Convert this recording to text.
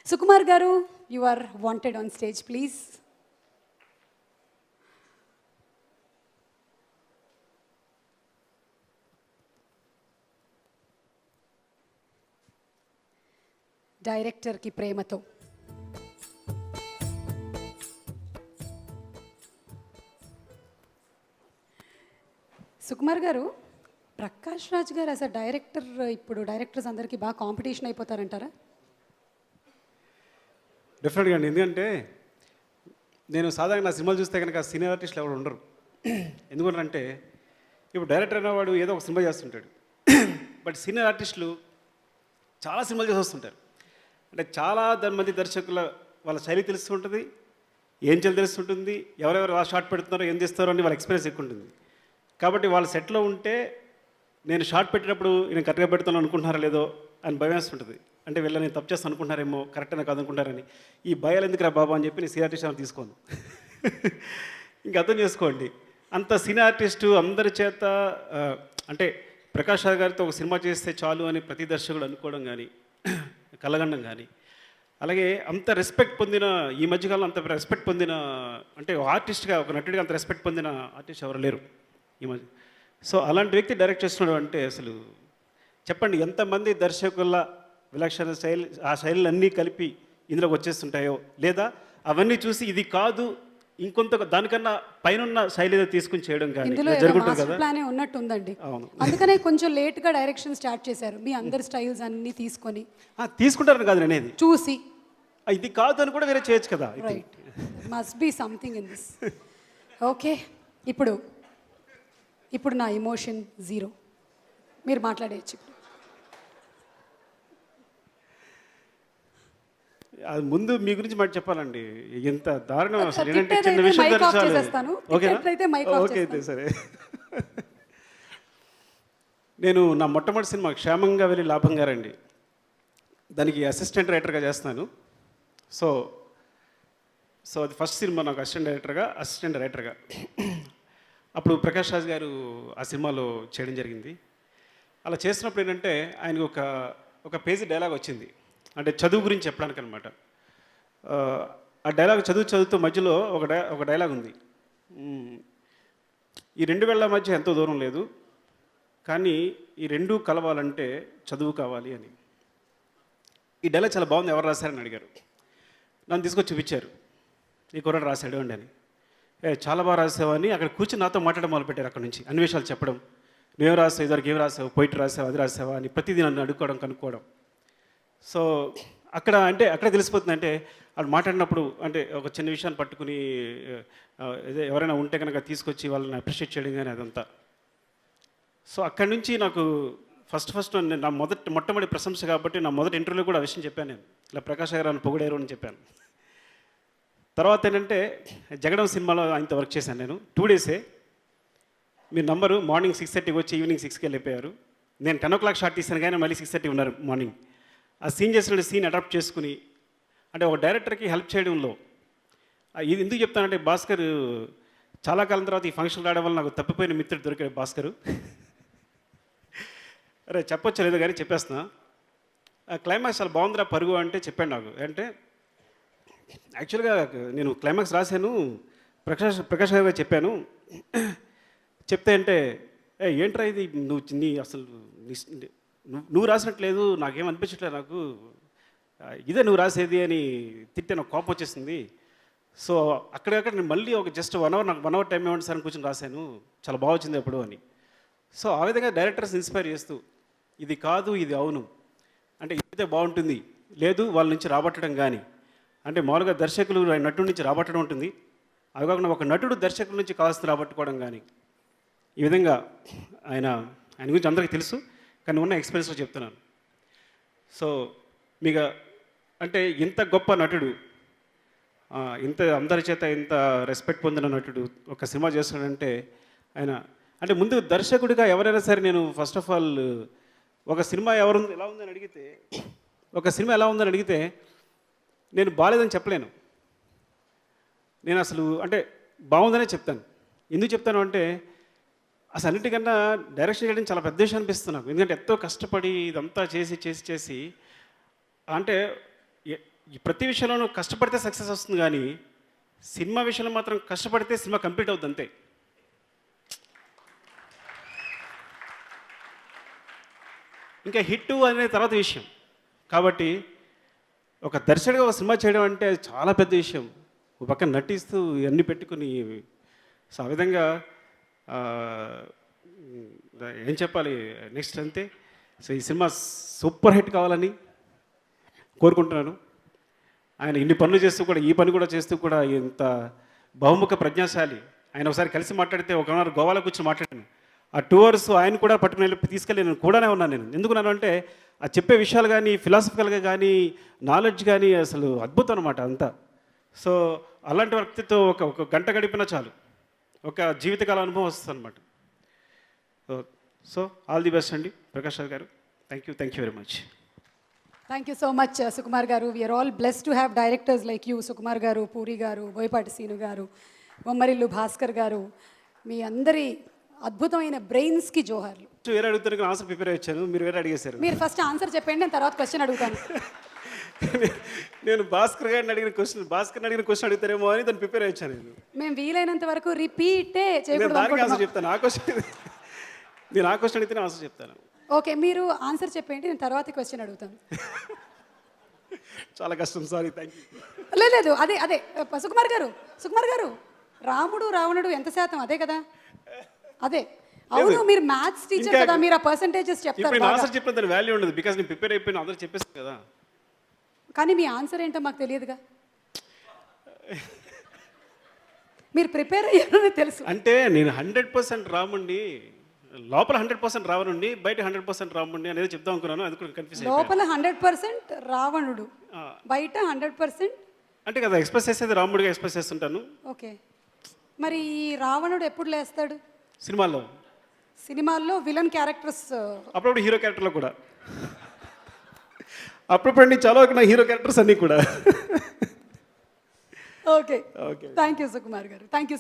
సుకుమార్ గారు, you are wanted on stage please. డైరెక్టర్కి ప్రేమతో. సుకుమార్ గారు, ప్రకాష్ రాజ్ గారు అసలు డైరెక్టర్, ఇప్పుడు డైరెక్టర్స్ అందరికీ బాగా కాంపిటీషన్ అయిపోతారంటారా? డెఫినెట్గా అండి. ఎందుకంటే నేను సాధారణ నా సినిమాలు చూస్తే కనుక సీనియర్ ఆర్టిస్టులు ఎవరు ఉండరు. ఎందుకంటే ఇప్పుడు డైరెక్టర్ అనేవాడు ఏదో ఒక సినిమా చేస్తుంటాడు. బట్ సీనియర్ ఆర్టిస్టులు చాలా సినిమాలు చేసి వస్తుంటారు. అంటే చాలా మంది దర్శకుల వాళ్ళ శైలి తెలుస్తుంటుంది, ఏం చేయాలి తెలుస్తుంటుంది, ఎవరెవరు షార్ట్ పెడుతున్నారో ఏం చేస్తారో అని వాళ్ళ ఎక్స్పీరియన్స్ ఎక్కువ ఉంటుంది. కాబట్టి వాళ్ళ సెట్లో ఉంటే నేను షార్ట్ పెట్టినప్పుడు నేను కరెక్ట్గా పెడుతున్నాను అనుకుంటున్నారా లేదో అని భయం వేస్తుంటుంది. అంటే వీళ్ళని నేను తప్పు చేస్తాను అనుకుంటున్నారేమో, కరెక్ట్గా కాదు అనుకుంటారని. ఈ భయాలు ఎందుకురా బాబా అని చెప్పి నేను సీనియర్ ఆర్టిస్ట్ అని తీసుకోను. ఇంక అర్థం చేసుకోండి, అంత సీనియర్ ఆర్టిస్టు అందరి చేత అంటే ప్రకాష్ రాజ్ గారితో ఒక సినిమా చేస్తే చాలు అని ప్రతి దర్శకుడు అనుకోవడం కానీ కలగండం కానీ, అలాగే అంత రెస్పెక్ట్ పొందిన ఈ మధ్యకాలంలో అంత రెస్పెక్ట్ పొందిన అంటే ఆర్టిస్ట్గా ఒక నటుడిగా అంత రెస్పెక్ట్ పొందిన ఆర్టిస్ట్ ఎవరు లేరు ఈ మధ్య. సో అలాంటి వ్యక్తి డైరెక్ట్ చేస్తున్నాడు అంటే అసలు చెప్పండి ఎంతమంది దర్శకుల విలక్షణ శైలి, ఆ శైలులన్నీ కలిపి ఇందులోకి వచ్చేస్తుంటాయో, లేదా అవన్నీ చూసి ఇది కాదు ఇంకొంత దానికన్నా పైన శైలి తీసుకుని చేయడం కానీ జరుగుతుంది కదా. ప్లానే ఉన్నట్టు ఉందండి. అందుకనే కొంచెం లేట్గా డైరెక్షన్ స్టార్ట్ చేశారు. మీ అందరి స్టైల్స్ అన్ని తీసుకుంటారని కాదు అనేది చూసి ఇది కాదు అని కూడా వేరే చేయొచ్చు కదా. Right, must be something in this. Okay, ఇప్పుడు నా ఎమోషన్ జీరో, మీరు మాట్లాడేయచ్చు. అది ముందు మీ గురించి మాట చెప్పాలండి. ఎంత దారుణం అసలు. ఏంటంటే చిన్న విషయం ఓకే అయితే సరే. నేను నా మొట్టమొదటి సినిమా క్షేమంగా వెళ్ళి లాభంగా రండి, దానికి అసిస్టెంట్ రైటర్గా చేస్తున్నాను. సో అది ఫస్ట్ సినిమా నాకు అసిస్టెంట్ రైటర్గా. అప్పుడు ప్రకాష్ రాజ్ గారు ఆ సినిమాలో చేయడం జరిగింది. అలా చేసినప్పుడు ఏంటంటే ఆయనకు ఒక పేజీ డైలాగ్ వచ్చింది, అంటే చదువు గురించి చెప్పడానికి అనమాట. ఆ డైలాగ్ చదువుతూ మధ్యలో ఒక డైలాగ్ ఉంది, ఈ రెండు వేళ్ల మధ్య ఎంతో దూరం లేదు కానీ ఈ రెండు కలవాలంటే చదువు కావాలి అని. ఈ డైలాగ్ చాలా బాగుంది, ఎవరు రాశారని అడిగారు. నన్ను తీసుకొచ్చి చూపించారు, ఈ కుర్రాడు రాశాడు అండి అని. చాలా బాగా రాసావని అక్కడ కూర్చొని నాతో మాట్లాడడం మొదలుపెట్టారు. అక్కడ నుంచి అన్ని విషయాలు చెప్పడం, నువ్వేం రాసావు, ఇదివరకు ఏం రాసావు, పోయిట్ రాసావు, అది రాసావా అని ప్రతిదీ నన్ను కనుక్కోవడం. సో అక్కడ తెలిసిపోతుంది. అంటే వాళ్ళు మాట్లాడినప్పుడు అంటే ఒక చిన్న విషయాన్ని పట్టుకుని ఎవరైనా ఉంటే కనుక తీసుకొచ్చి వాళ్ళని అప్రిషియేట్ చేయడం కానీ అదంతా. సో అక్కడి నుంచి నాకు ఫస్ట్ నా మొట్టమొదటి ప్రశంస కాబట్టి నా మొదటి ఇంటర్వ్యూలో కూడా ఆ విషయం చెప్పాను. నేను ఇలా ప్రకాష్ గారు పొగిడారు అని చెప్పాను. తర్వాత ఏంటంటే జగడం సినిమాలో ఆయనతో వర్క్ చేశాను నేను. 2 డేసే. మీ నంబరు మార్నింగ్ 6:30 వచ్చి ఈవినింగ్ 6కి వెళ్ళిపోయారు. నేను 10 o'clock షాట్ తీశాను కానీ మళ్ళీ 6:30 ఉన్నారు మార్నింగ్. ఆ సీన్ చేసిన సీన్ అడాప్ట్ చేసుకుని, అంటే ఒక డైరెక్టర్కి హెల్ప్ చేయడంలో ఇది ఎందుకు చెప్తానంటే, భాస్కర్ చాలా కాలం తర్వాత ఈ ఫంక్షన్ రావడం వల్ల నాకు తప్పిపోయిన మిత్రుడు దొరికాడు భాస్కర్. అరే చెప్పొచ్చు లేదు కానీ చెప్పేస్తున్నా. ఆ క్లైమాక్స్ చాలా బాగుందిరా పరుగు అంటే చెప్పాడు నాకు. అంటే యాక్చువల్గా నేను క్లైమాక్స్ రాశాను, ప్రకాష్ గారు చెప్పాను. చెప్తే అంటే ఏంట్రా ఇది నువ్వు రాసినట్లేదు, నాకేం అనిపించట్లేదు, నాకు ఇదే నువ్వు రాసేది అని తిట్టే నాకు కోపం వచ్చేసింది. సో అక్కడక్కడ నేను మళ్ళీ ఒక జస్ట్ 1 hour నాకు 1 hour టైం ఇవ్వండి సార్ అని కూర్చొని రాశాను, చాలా బాగా వచ్చింది ఎప్పుడు అని. సో ఆ విధంగా డైరెక్టర్స్ ఇన్స్పైర్ చేస్తూ ఇది కాదు ఇది అవును అంటే ఇదైతే బాగుంటుంది, లేదు వాళ్ళ నుంచి రాబట్టడం కానీ, అంటే మామూలుగా దర్శకులు నటుడి నుంచి రాబట్టడం ఉంటుంది, అది కాకుండా ఒక నటుడు దర్శకుల నుంచి కావాల్సిన రాబట్టుకోవడం కానీ, ఈ విధంగా ఆయన గురించి అందరికీ తెలుసు కానీ ఉన్న ఎక్స్పీరియన్స్లో చెప్తున్నాను. సో మీకు అంటే ఇంత గొప్ప నటుడు, ఇంత అందరి చేత ఇంత రెస్పెక్ట్ పొందిన నటుడు ఒక సినిమా చేస్తున్నాడంటే ఆయన అంటే ముందు దర్శకుడిగా ఎవరైనా సరే నేను ఫస్ట్ ఆఫ్ ఆల్ ఒక సినిమా ఎలా ఉందని అడిగితే నేను బాగాలేదని చెప్పలేను. నేను అసలు అంటే బాగుందనే చెప్తాను. ఎందుకు చెప్తాను అంటే అసలు అన్నిటికన్నా డైరెక్షన్ చేయడం చాలా పెద్ద విషయం అనిపిస్తుంది నాకు. ఎందుకంటే ఎంతో కష్టపడి ఇదంతా చేసి అంటే ఈ ప్రతి విషయంలోనూ కష్టపడితే సక్సెస్ వస్తుంది కానీ సినిమా విషయంలో మాత్రం కష్టపడితే సినిమా కంప్లీట్ అవుద్ది అంతే. ఇంకా హిట్ అనే తర్వాత విషయం. కాబట్టి ఒక దర్శకుడిగా ఒక సినిమా చేయడం అంటే అది చాలా పెద్ద విషయం. ఒక పక్కన నటిస్తూ ఇవన్నీ పెట్టుకుని సో ఆ విధంగా ఆ, ఏం చెప్పాలి నెక్స్ట్ అంతే. సో ఈ సినిమా సూపర్ హిట్ కావాలని కోరుకుంటున్నాను. ఆయన ఇన్ని పనులు చేస్తూ కూడా ఈ పని కూడా చేస్తూ కూడా ఇంత బహుముఖ ప్రజ్ఞాశాలి. ఆయన ఒకసారి కలిసి మాట్లాడితే ఒకనాడు గోవాలో కూర్చొని మాట్లాడాను. ఆ 2 hours ఆయన కూడా పట్టుకుని వెళ్ళి తీసుకెళ్ళి నేను కూడానే ఉన్నాను. నేను ఎందుకున్నాను అంటే ఆ చెప్పే విషయాలు కానీ ఫిలాసఫికల్గా కానీ నాలెడ్జ్ కానీ అసలు అద్భుతం అనమాట అంతా. సో అలాంటి వ్యక్తితో ఒక గంట గడిపినా చాలు, ఒక జీవితకాల అనుభవం వస్తుంది అనమాట. సో ఆల్ ది బెస్ట్ అండి ప్రకాష్ రాజ్ గారు. Thank you very much. Thank you so much Sukumar గారు. We are all blessed to have directors like you. Sukumar గారు, పూరి గారు, బోయపాటి సీను గారు, బొమ్మరిల్లు భాస్కర్ గారు, మీ అందరి అద్భుతమైన బ్రెయిన్స్కి జోహార్లు. వేరే అడుగుతారు ఆన్సర్ ప్రిపేర్ అయ్యాను, మీరు వేరే అడిగేశారు. మీరు ఫస్ట్ ఆన్సర్ చెప్పండి, నేను తర్వాత క్వశ్చన్ అడుగుతాను. నేను భాస్కర్ అడిగిన క్వశ్చన్ అడుగుతారేమో అని దాన్ని ప్రిపేర్ అయ్యాను. మేము వీలైనంత వరకు రిపీటే నేను చేయకూడదు దానికి ఆన్సర్ అనుకుంటున్నాం. చెప్తాను. నేను ఆ క్వశ్చన్ అడిగితేనే ఆన్సర్ చెప్తాను. ఓకే, మీరు ఆన్సర్ చెప్పండి, నేను తర్వాత క్వశ్చన్ అడుగుతాను. చాలా కష్టం, సారీ. Thank you. లేదు అదే సుకుమార్ గారు రాముడు రావణుడు ఎంత శాతం అదే కదా? అదే అవును, మీరు మ్యాథ్స్ టీచర్ కదా, మీరు ఆ పర్సంటేజెస్ చెప్తారు ఇప్పుడు బాగా. ఆన్సర్ చెప్పిన దాని వాల్యూ ఉండదు, బికాస్ నేను ప్రిపేర్ అయిపోయిన అందరూ చెప్పేస్తాను కదా. కానీ మీ ఆన్సర్ ఏంటో మాకు తెలియదుగా. మీరు ప్రిపేర్ అయ్యారని తెలుసు. అంటే నేను 100% రాముండి, లోపల 100% రావణుండి, బయట 100% రాముండి అనేది చెప్దాం అనుకున్నాను. అందుకు కన్ఫ్యూజ్ అయిపోయాను. లోపల 100% రావణుడు, బయట 100%. అంటే కదా ఎక్స్ప్రెస్ చేసేది రాముడిగా ఎక్స్ప్రెస్ చేస్తుంటాను. ఓకే, మరి ఈ రావణుడు ఎప్పుడు లేస్తాడు? సినిమాల్లో విలన్ క్యారెక్టర్స్, అప్పుడప్పుడు హీరో క్యారెక్టర్లో కూడా. అప్పుడప్పుడు అండి చాలా వరకు నా హీరో క్యారెక్టర్స్ అన్నీ కూడా. ఓకే. థ్యాంక్ యూ సుకుమార్ గారు. Thank you.